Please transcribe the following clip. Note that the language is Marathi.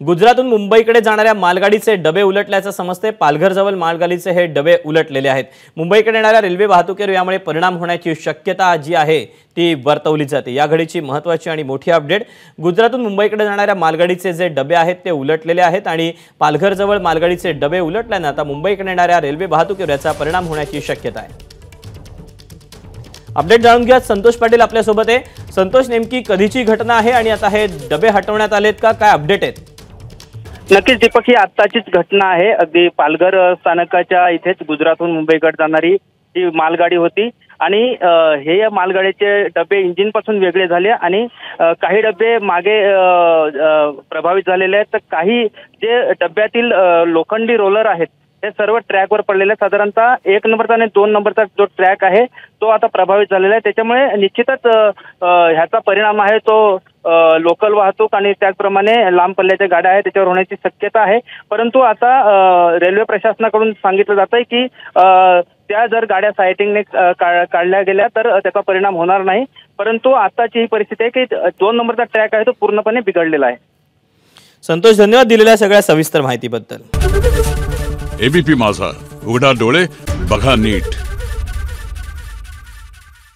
गुजरातहून मुंबईकडे जाणाऱ्या मालगाडीचे डबे उलटल्याचं समजते। पालघरजवळ मालगाडीचे हे डबे उलटलेले आहेत। मुंबईकडे येणाऱ्या रेल्वे वाहतुकीवर यामुळे परिणाम होण्याची शक्यता जी आहे ती वर्तवली जाते। या घडीची महत्त्वाची आणि मोठी अपडेट, गुजरातहून मुंबईकडे जाणाऱ्या मालगाडीचे जे डबे आहेत ते उलटलेले आहेत आणि पालघरजवळ मालगाडीचे डबे उलटल्याने आता मुंबईकडे येणाऱ्या रेल्वे वाहतुकीवर याचा परिणाम होण्याची शक्यता आहे। अपडेट जाणून घ्या, संतोष पाटील आपल्या सोबत आहे। संतोष, नेमकी कधीची घटना आहे आणि आता हे डबे हटवण्यात आलेत का, काय अपडेट आहेत? नक्कीच दीपक, ही आत्ताचीच घटना आहे। अगदी पालघर स्थानकाच्या इथेच गुजरातहून मुंबईकडे जाणारी ही मालगाडी होती आणि हे या मालगाडीचे डबे इंजिन पासून वेगळे झाले आणि काही डबे मागे प्रभावित झालेले आहेत, तर काही जे डब्यातील लोखंडी रोलर आहेत हे सर्व ट्रॅकवर पडलेले आहेत। साधारणतः 1 नंबरचा आणि 2 नंबरचा जो ट्रॅक आहे तो आता प्रभावित झालेला आहे। त्याच्यामुळे निश्चितच ह्याचा परिणाम आहे तो लोकल वाहतूक आणि त्याचप्रमाणे लांब पल्ल्याच्या गाड्या आहेत त्याच्यावर होण्याची शक्यता आहे। परंतु आता रेल्वे प्रशासनाकडून सांगितलं जात आहे की त्या जर गाड्या सायटिंगने काढल्या गेल्या तर त्याचा परिणाम होणार नाही। परंतु आताची ही परिस्थिती आहे की 2 नंबरचा ट्रॅक आहे तो पूर्णपणे बिघडलेला आहे। संतोष, धन्यवाद दिलेल्या सगळ्या सविस्तर माहितीबद्दल। एबीपी माझा, उघडा डोळे बघा नीट।